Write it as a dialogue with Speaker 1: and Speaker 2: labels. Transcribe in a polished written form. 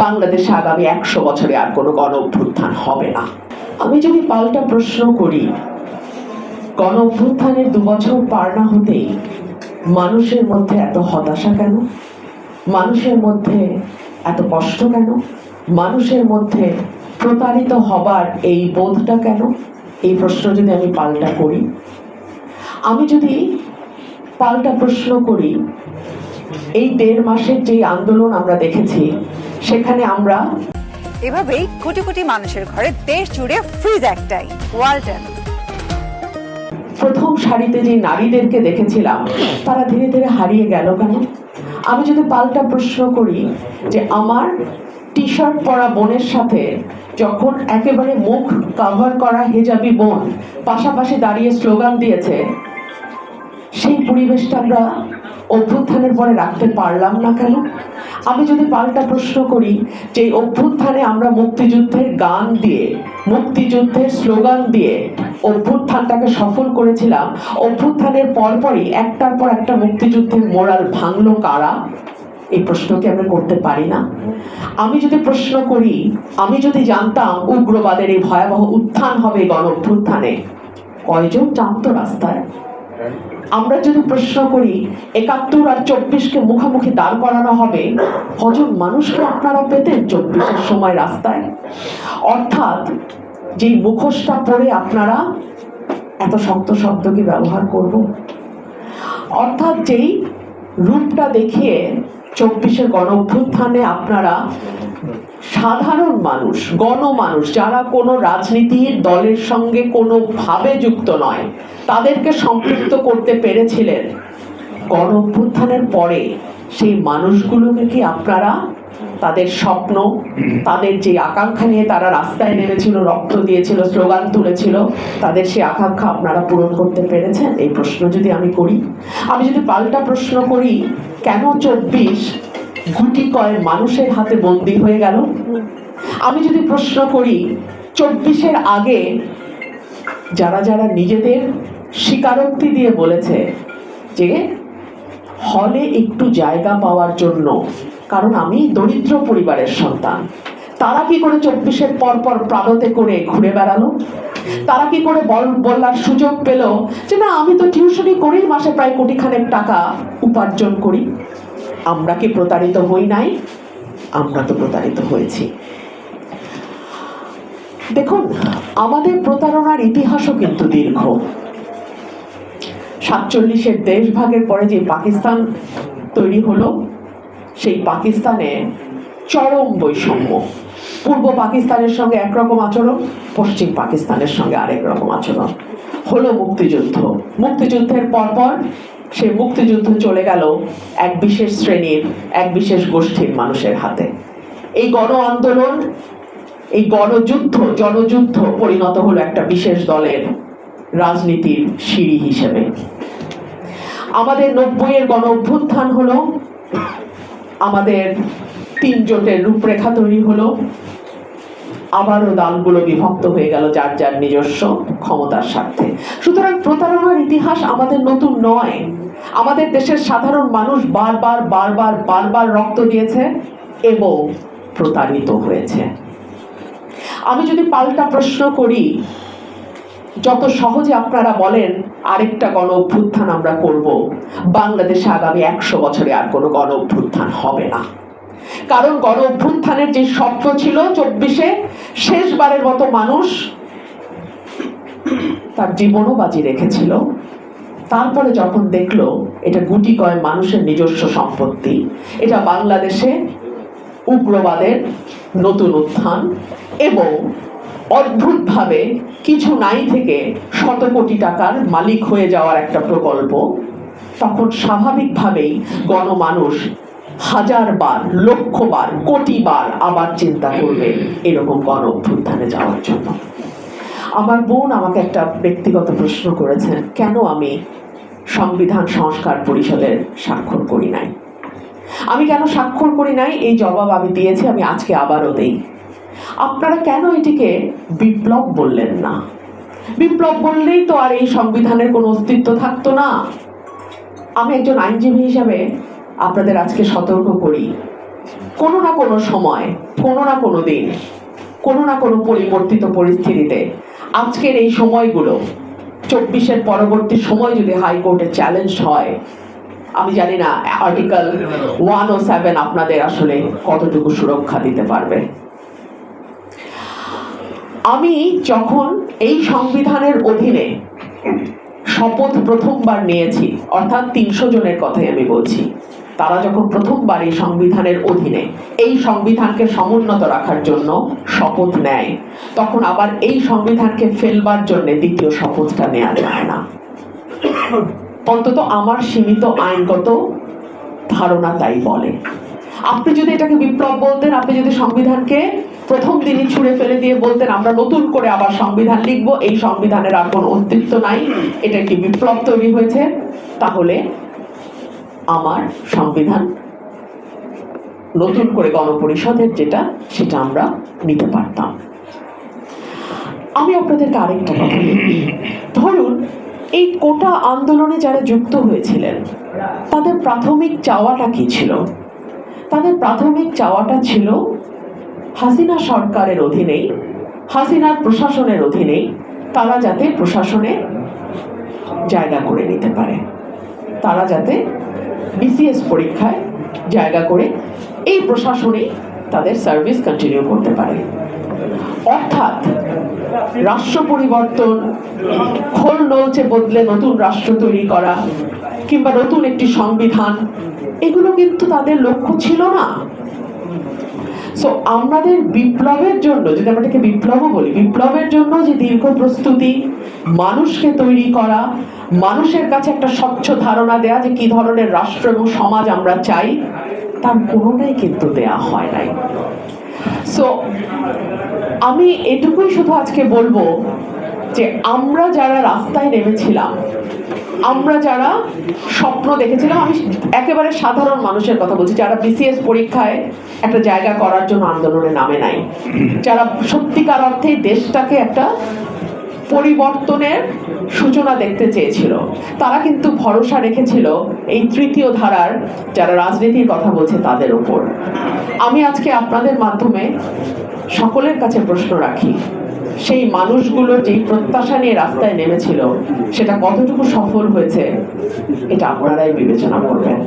Speaker 1: বাংলাদেশে আগামী 100 বছরে আর কোনো গণ অভ্যুত্থান হবে না। আমি যদি পাল্টা প্রশ্ন করি, গণ অভ্যুত্থানের 2 বছর পার না হতেই মানুষের মধ্যে এত হতাশা কেন? মানুষের মধ্যে এত কষ্ট কেন? মানুষের মধ্যে প্রতারিত হবার এই বোধটা কেন? এই প্রশ্ন যদি আমি পাল্টা করি, আমি যদি পাল্টা প্রশ্ন করি, এই 1.5 মাসের যে আন্দোলন আমরা দেখেছি, সেখানে আমরা
Speaker 2: এভাবেই কোটি কোটি মানুষের ঘরে দেশ জুড়ে ফ্রিজ একটাই, ওয়ালটন।
Speaker 1: প্রথম সারিতে যে নারীদেরকে দেখেছিলাম, তারা ধীরে ধীরে হারিয়ে গেল কেন? আমি যদি পাল্টা প্রশ্ন করি যে আমার টি শার্ট পরা বোনের সাথে যখন একেবারে মুখ কভার করা হিজাবি বোন পাশাপাশি দাঁড়িয়ে স্লোগান দিয়েছে, সেই পরিবেশটা আমরা অভ্যুত্থানের পরে রাখতে পারলাম না কেন? আমি যদি পাল্টা প্রশ্ন করি যে অভ্যুত্থানে আমরা মুক্তিযুদ্ধের গান দিয়ে, মুক্তিযুদ্ধের স্লোগান দিয়ে অভ্যুত্থানটাকে সফল করেছিলাম, অভ্যুত্থানের পরপরই একটার পর একটা মুক্তিযুদ্ধের মোরাল ভাঙলো কারা? এই প্রশ্নকে আমরা করতে পারি না? আমি যদি প্রশ্ন করি, আমি যদি জানতাম উগ্রবাদের এই ভয়াবহ উত্থান হবে গণ অভ্যুত্থানে, কয়জন জানতো রাস্তায়? আমরা যদি প্রশ্ন করি 71 আর 24কে মুখোমুখি দাঁড় করানো হবে, কজন মানুষকে আপনারা পেতেন 24-এর সময় রাস্তায়? অর্থাৎ যেই মুখোশটা পরে আপনারা এত শক্ত শব্দ কি ব্যবহার করব? অর্থাৎ যেই রূপটা দেখিয়ে 24-এর গণ অভ্যুত্থানে আপনারা সাধারণ মানুষ, গণমানুষ, যারা কোনো রাজনীতির দলের সঙ্গে কোনোভাবে যুক্ত নয়, তাদেরকে সম্পৃক্ত করতে পেরেছিলেন, গণ অভ্যুত্থানের পরে সেই মানুষগুলোকে কি আপনারা তাদের স্বপ্ন, তাদের যে আকাঙ্ক্ষা নিয়ে তারা রাস্তায় নেমেছিল, রক্ত দিয়েছিল, স্লোগান তুলেছিল, তাদের সেই আকাঙ্ক্ষা আপনারা পূরণ করতে পেরেছেন? এই প্রশ্ন যদি আমি করি, আমি যদি পাল্টা প্রশ্ন করি, কেন 24 গুটি কয় মানুষের হাতে বন্দী হয়ে গেল? আমি যদি প্রশ্ন করি 24-এর আগে যারা যারা নিজেদের স্বীকারোক্তি দিয়ে বলেছে যে হলে একটু জায়গা পাওয়ার জন্য, কারণ আমি দরিদ্র পরিবারের সন্তান, তারা কি করে 24-এর পরপর প্রাণতে করে ঘুরে বেড়ালো? তারা কি করে বলার সুযোগ পেল যে না, আমি তো টিউশনি করেই মাসে প্রায় কোটিখানেক টাকা উপার্জন করি? আমরা কি প্রতারিত হই নাই? আমরা তো প্রতারিত হয়েছি। দেখুন, আমাদের প্রতারণার ইতিহাসও কিন্তু দীর্ঘ। 47-এর দেশভাগের পরে যে পাকিস্তান তৈরি হলো, সেই পাকিস্তানে চরম বৈষম্য। পূর্ব পাকিস্তানের সঙ্গে একরকম আচরণ, পশ্চিম পাকিস্তানের সঙ্গে আরেক রকম আচরণ। হলো মুক্তিযুদ্ধ, মুক্তিযুদ্ধের পরপর সে মুক্তিযুদ্ধ চলে গেল এক বিশেষ শ্রেণীর, এক বিশেষ গোষ্ঠীর মানুষের হাতে। এই গণ আন্দোলন, এই গণযুদ্ধ, জনযুদ্ধ পরিণত হলো একটা বিশেষ দলের রাজনীতির সিঁড়ি হিসেবে। আমাদের 90-এর গণ অভ্যুত্থান হলো, আমাদের 3 জোটের রূপরেখা তৈরি হলো, আবারও দলগুলো বিভক্ত হয়ে গেল যার যার নিজস্ব ক্ষমতার স্বার্থে। সুতরাং প্রতারণার ইতিহাস আমাদের নতুন নয়। আমাদের দেশের সাধারণ মানুষ বারবার বারবার বারবার রক্ত দিয়েছে এবং প্রতারিত হয়েছে। আমি যদি পাল্টা প্রশ্ন করি, যত সহজে আপনারা বলেন আরেকটা গণ অভ্যুত্থান আমরা করব, বাংলাদেশে আগামী 100 বছরে আর কোনো গণ অভ্যুত্থান হবে না। কারণ গণ অভ্যুত্থানের যে স্বপ্ন ছিল 24-এ, শেষবারের মতো মানুষ তার জীবনও বাজি রেখেছিল। তারপরে যখন দেখলো এটা গুটি কয় মানুষের নিজস্ব সম্পত্তি, এটা বাংলাদেশে উগ্রবাদের নতুন উত্থান এবং অদ্ভুতভাবে কিছু নাই থেকে শত কোটি টাকার মালিক হয়ে যাওয়ার একটা প্রকল্প, তখন স্বাভাবিকভাবেই গণমানুষ হাজারবার, লক্ষবার, কোটিবার আবার চিন্তা করবে এরকম গণ অভ্যুত্থানে যাওয়ার জন্য। আমার বোন আমাকে একটা ব্যক্তিগত প্রশ্ন করেছেন, কেন আমি সংবিধান সংস্কার পরিষদের স্বাক্ষর করি নাই? আমি কেন স্বাক্ষর করি নাই, এই জবাব আমি দিয়েছি, আমি আজকে আবারও দেই। আপনারা কেন এটিকে বিপ্লব বললেন না? বিপ্লব বললেই তো আর এই সংবিধানের কোনো অস্তিত্ব থাকতো না। আমি একজন আইনজীবী হিসাবে আপনাদের আজকে সতর্ক করি, কোনো না কোনো সময়, কোনো না কোনো দিন, কোনো না কোনো পরিবর্তিত পরিস্থিতিতে আজকের এই সময়গুলো 24-এর পরবর্তী সময় যদি হাইকোর্টে চ্যালেঞ্জ হয়, আমি জানি না আর্টিকেল 107 আপনাদের আসলে কতটুকু সুরক্ষা দিতে পারবে। আমি যখন এই সংবিধানের অধীনে শপথ প্রথমবার নিয়েছি, অর্থাৎ 300 জনের কথাই আমি বলছি, তারা যখন প্রথমবার এই সংবিধানের অধীনে এই সংবিধানকে সমুন্নত রাখার জন্য শপথ নেয়, তখন আবার এই সংবিধানকে ফেলবার জন্য দ্বিতীয় শপথটা নেওয়া যায় না। অন্তত আমার সীমিত আইনগত ধারণা তাই বলে। আপনি যদি এটাকে বিপ্লব বলতেন, আপনি যদি সংবিধানকে প্রথম দিনই ছুঁড়ে ফেলে দিয়ে বলতেন আমরা নতুন করে আবার সংবিধান লিখব, এই সংবিধানের আর কোনো অস্তিত্ব নাই, এটা একটি বিপ্লব তৈরি হয়েছে, তাহলে আমার সংবিধান নতুন করে গণপরিষদের যেটা, সেটা আমরা নিতে পারতাম। আমি আপনাদেরকে আরেকটা কথা বলি। ধরুন এই কোটা আন্দোলনে যারা যুক্ত হয়েছিলেন, তাদের প্রাথমিক চাওয়াটা কি ছিল? তাদের প্রাথমিক চাওয়াটা ছিল হাসিনা সরকারের অধীনেই, হাসিনার প্রশাসনের অধীনেই তারা যাতে প্রশাসনে জায়গা করে নিতে পারে, তারা যাতে বিসিএস পরীক্ষায় জায়গা করে এই প্রশাসনে তাদের সার্ভিস কন্টিনিউ করতে পারে। অর্থাৎ রাষ্ট্র পরিবর্তন, খোল নলচে বদলে নতুন রাষ্ট্র তৈরি করা কিংবা নতুন একটি সংবিধান, এগুলো কিন্তু তাদের লক্ষ্য ছিল না। সো আমাদের বিপ্লবের জন্য, যদি আমরা এটাকে বিপ্লবও বলি, বিপ্লবের জন্য যে দীর্ঘ প্রস্তুতি, মানুষকে তৈরি করা, মানুষের কাছে একটা স্বচ্ছ ধারণা দেয়া যে কি ধরনের রাষ্ট্র এবং সমাজ আমরা চাই, তার কোনোটাই কিন্তু দেয়া হয় নাই। সো আমি এটুকুই শুধু আজকে বলবো যে আমরা যারা রাস্তায় নেমেছিলাম, আমরা যারা স্বপ্ন দেখেছিলাম, আমি একেবারে সাধারণ মানুষের কথা বলছি, যারা বিসিএস পরীক্ষায় একটা জায়গা করার জন্য আন্দোলনে নামে নাই, যারা সত্যিকার অর্থে দেশটাকে একটা পরিবর্তনের সূচনা দেখতে চেয়েছিল, তারা কিন্তু ভরসা রেখেছিল এই তৃতীয় ধারার যারা রাজনীতির কথা বলছে তাদের উপর। আমি আজকে আপনাদের মাধ্যমে সকলের কাছে প্রশ্ন রাখি, সেই মানুষগুলোর যেই প্রত্যাশা নিয়ে রাস্তায় নেমেছিল সেটা কতটুকু সফল হয়েছে, এটা আপনারাই বিবেচনা করবেন।